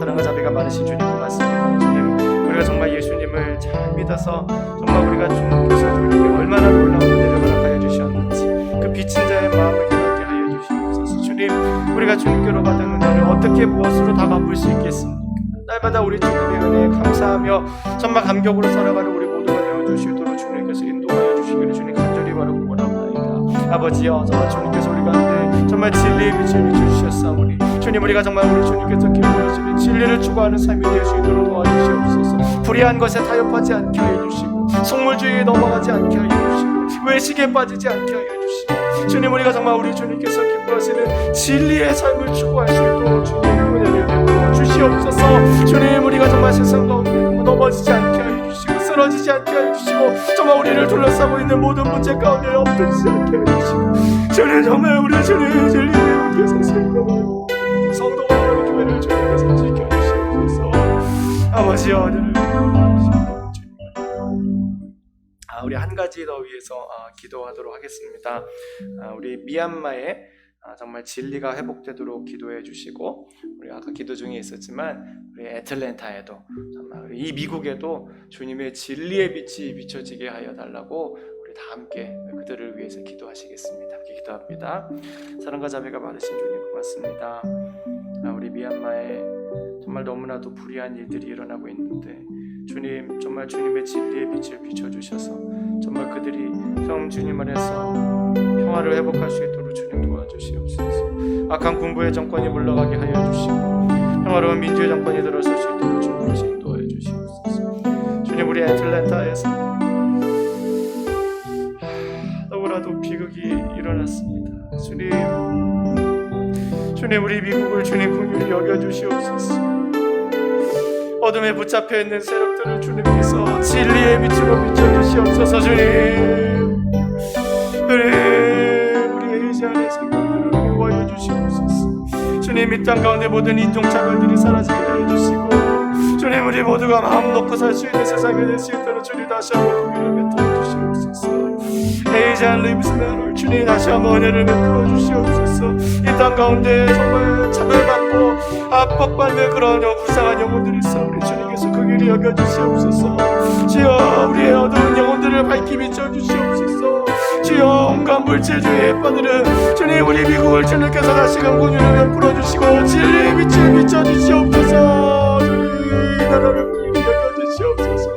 사랑과 자비가 많으신 주님 고맙습니다. 주님, 우리가 정말 예수님을 잘 믿어서 정말 우리가 주님께서 우리에게 얼마나 놀라운 은혜를 허락하여 주셨는지 그 빚진 자의 마음을 깨닫게 하여 주시옵소서. 주님, 우리가 주님께로 받은 은혜를 어떻게 무엇으로 다 갚을 수 있겠습니까? 날마다 우리 주님의 은혜에 감사하며 정말 감격으로 살아가는 우리 모두가 되어주시도록 주님께서 인도하여 주시기를 주님 간절히 바라고 원합니다. 아버지여, 정말 주님께서 우리 가운데 정말 진리의 빛을 비춰주셨사오니 주님, 우리가 정말 우리 주님께서 기뻐하시는 진리를 추구하는 삶이 될 수 있도록 도와주시옵소서. 불의한 것에 타협하지 않게 해주시고 속물주의에 넘어가지 않게 해주시고 외식에 빠지지 않게 해주시고 주님, 우리가 정말 우리 주님께서 기뻐하시는 진리의 삶을 추구할 수 있도록 주님 은혜를 베풀어 주시옵소서. 주님, 우리가 정말 세상 가운데 넘어지지 않게 해주시고 쓰러지지 않게 해주시고 정말 우리를 둘러싸고 있는 모든 문제 가운데 엎드리지 않게 해주시고 주님, 정말 우리 주님의 진리를 주님께서 세우고 성도가 우리 교회를 주님께서 지켜주시옵소서. 아버지여, 우리 한 가지 더 위해서 기도하도록 하겠습니다. 우리 미얀마에 정말 진리가 회복되도록 기도해 주시고 우리 아까 기도 중에 있었지만 우리 애틀랜타에도 정말 이 미국에도 주님의 진리의 빛이 비춰지게 하여 달라고 우리 다 함께 그들을 위해서 기도하시겠습니다. 함께 기도합니다. 사랑과 자비가 많으신 주님 고맙습니다. 우리 미얀마에 정말 너무나도 불의한 일들이 일어나고 있는데 주님, 정말 주님의 진리의 빛을 비춰주셔서 정말 그들이 주님 안에서 평화를 회복할 수 있도록 주님 도와주시옵소서. 악한 군부의 정권이 물러가게 하여 주시고 평화로운 민주의 정권이 들어설 수 있도록 주님 인도하여 주시옵소서. 주님, 우리 애틀랜타에서 너무나도 비극이 일어났습니다. 주님, 우리 미국을 주님 긍휼히 여겨주시옵소서. 어둠에 붙잡혀 있는 세력들을 주님께서 진리의 빛으로 비춰주시옵소서. 주님, 우리 아시아의 생명들을 보호하여 주시옵소서. 주님, 이 땅 가운데 모든 인종차별들이 사라지게 해주시고 주님, 우리 모두가 마음 놓고 살 수 있는 세상이 될 수 있도록 주님 다시 한번 긍휼을 베풀어 주시옵소서. 에이지안 리브스 메럴, 주님 다시 한번 은혜를 베풀어 주시옵소서. 이 땅 가운데 정말 차별받고 압박받는 그런 불쌍한 영혼들이 있어 우리 주님께서 긍휼히 여겨주시옵소서. 주여, 우리의 어두운 영혼들을 밝히 비춰주시옵소서. 주여, 온갖 물질주의에 빠지는 주님, 우리 미국을 주님께서 다시금 긍휼히 베풀어 주시고 진리의 빛을 비춰주시옵소서. 주님, 이 나라를 긍휼히 여겨주시옵소서.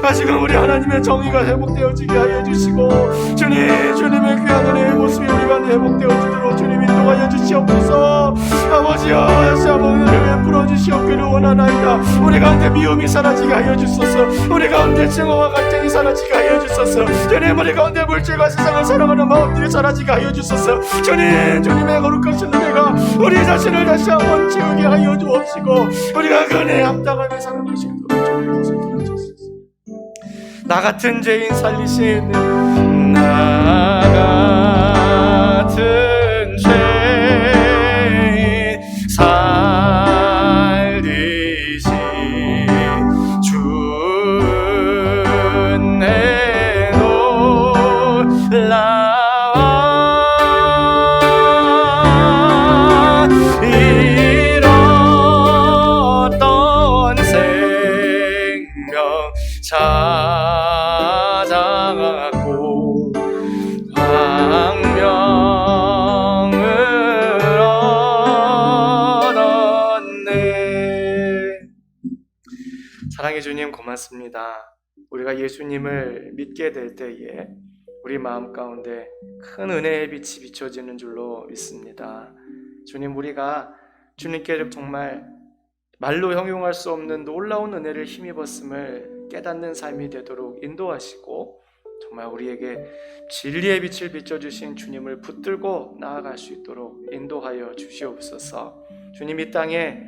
다시금 우리 하나님의 정의가 회복되어지게 하여 주시고 주님의 귀한 은혜의 모습이 우리 가운데 회복되어지도록 주님 인도하여 주시옵소서. 아버지여, 다시 한번 은혜를 베풀어 주시옵기를 원하나이다. 우리 가운데 미움이 사라지게 하여 주소서. 우리 가운데 증오와 갈등이 사라지게 하여 주소서. 주님, 우리 가운데 물질과 세상을 사랑하는 마음들이 사라지게 하여 주소서. 주님의 거룩하신 은혜가 우리 자신을 다시 한번 채우게 하여 주옵시고 우리가 그 은혜에 합당하며 살아가시도록 주님께서 도와주소서. 나 같은 죄인 살리신 나 같은 죄인 살리신 주의 놀라워 잃었던 생명 찾아가고 광명을 얻었네. 사랑의 주님 고맙습니다. 우리가 예수님을 믿게 될 때에 우리 마음 가운데 큰 은혜의 빛이 비춰지는 줄로 믿습니다. 주님, 우리가 주님께 정말 말로 형용할 수 없는 놀라운 은혜를 힘입었음을 깨닫는 삶이 되도록 인도하시고 정말 우리에게 진리의 빛을 비춰주신 주님을 붙들고 나아갈 수 있도록 인도하여 주시옵소서. 주님, 이 땅에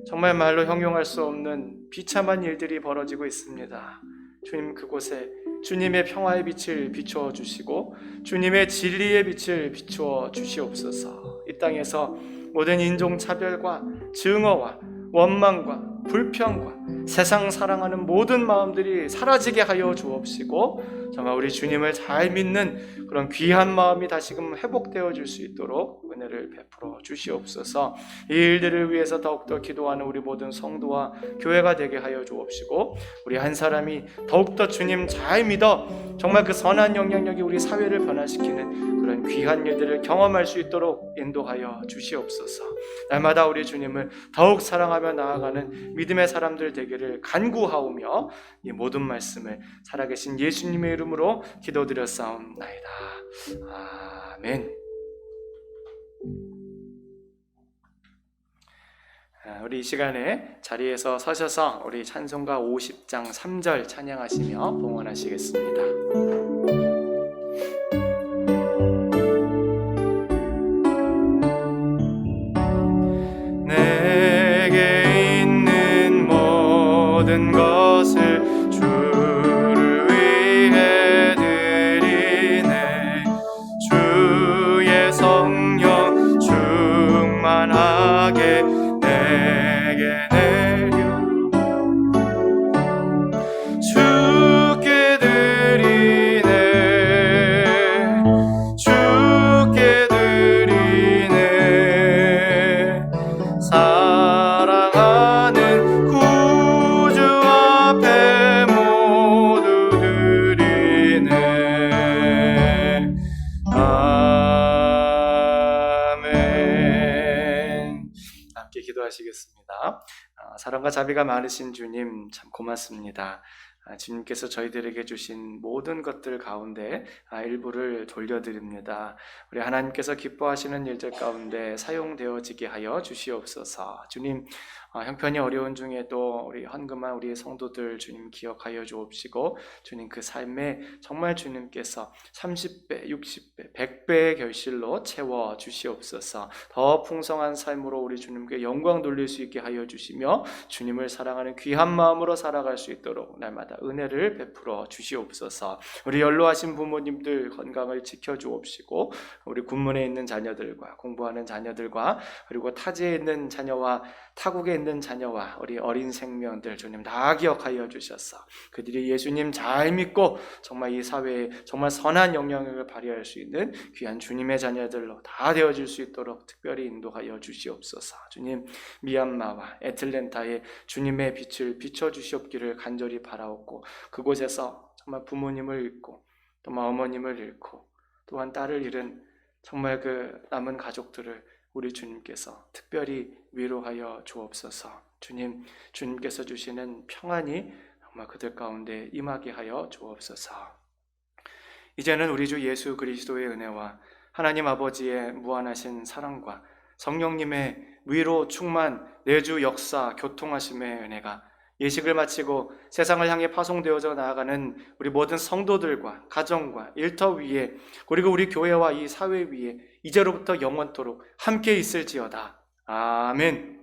정말 말로 형용할 수 없는 비참한 일들이 벌어지고 있습니다. 주님, 그곳에 주님의 평화의 빛을 비추어 주시고 주님의 진리의 빛을 비추어 주시옵소서. 이 땅에서 모든 인종차별과 증오와 원망과 불평과 세상 사랑하는 모든 마음들이 사라지게 하여 주옵시고 정말 우리 주님을 잘 믿는 그런 귀한 마음이 다시금 회복되어 줄 수 있도록 은혜를 베풀어 주시옵소서. 이 일들을 위해서 더욱더 기도하는 우리 모든 성도와 교회가 되게 하여 주옵시고 우리 한 사람이 더욱더 주님 잘 믿어 정말 그 선한 영향력이 우리 사회를 변화시키는 그런 귀한 일들을 경험할 수 있도록 인도하여 주시옵소서. 날마다 우리 주님을 더욱 사랑하며 나아가는 믿음의 사람들 되기를 간구하오며 이 모든 말씀을 살아계신 예수님의 이름으로 기도드렸사옵나이다. 아멘. 우리 이 시간에 자리에서 서셔서 우리 찬송가 50장 3절 찬양하시며 봉헌하시겠습니다. 내게 있는 모든 것을 주를 위해 드리네. 주의 성령 충만하게 내게 내려 주께 드리네. 주께 드리네. 사랑하는 구주 앞에 모두 드리네. 아멘. 함께 기도하시겠습니다. 사랑과 자비가 많으신 주님 참 고맙습니다. 주님께서 저희들에게 주신 모든 것들 가운데 일부를 돌려드립니다. 우리 하나님께서 기뻐하시는 일들 가운데 사용되어지게 하여 주시옵소서. 주님, 형편이 어려운 중에도 우리 헌금한 우리 성도들 주님 기억하여 주옵시고 주님 그 삶에 정말 주님께서 30배, 60배, 100배의 결실로 채워 주시옵소서. 더 풍성한 삶으로 우리 주님께 영광 돌릴 수 있게 하여 주시며 주님을 사랑하는 귀한 마음으로 살아갈 수 있도록 날마다 은혜를 베풀어 주시옵소서. 우리 연로하신 부모님들 건강을 지켜 주옵시고 우리 군문에 있는 자녀들과 공부하는 자녀들과 그리고 타지에 있는 자녀와 타국에 있는 자녀와 우리 어린 생명들 주님 다 기억하여 주셔서 그들이 예수님 잘 믿고 정말 이 사회에 정말 선한 영향력을 발휘할 수 있는 귀한 주님의 자녀들로 다 되어질 수 있도록 특별히 인도하여 주시옵소서. 주님, 미얀마와 애틀랜타에 주님의 빛을 비춰주시옵기를 간절히 바라옵고 그곳에서 정말 부모님을 잃고 또 어머님을 잃고 또한 딸을 잃은 정말 그 남은 가족들을 우리 주님께서 특별히 위로하여 주옵소서. 주님, 주님께서 주시는 평안이 정말 그들 가운데 임하게 하여 주옵소서. 이제는 우리 주 예수 그리스도의 은혜와 하나님 아버지의 무한하신 사랑과 성령님의 위로 충만 내주 역사 교통하심의 은혜가 예식을 마치고 세상을 향해 파송되어져 나아가는 우리 모든 성도들과 가정과 일터 위에 그리고 우리 교회와 이 사회 위에 이제로부터 영원토록 함께 있을지어다. 아멘.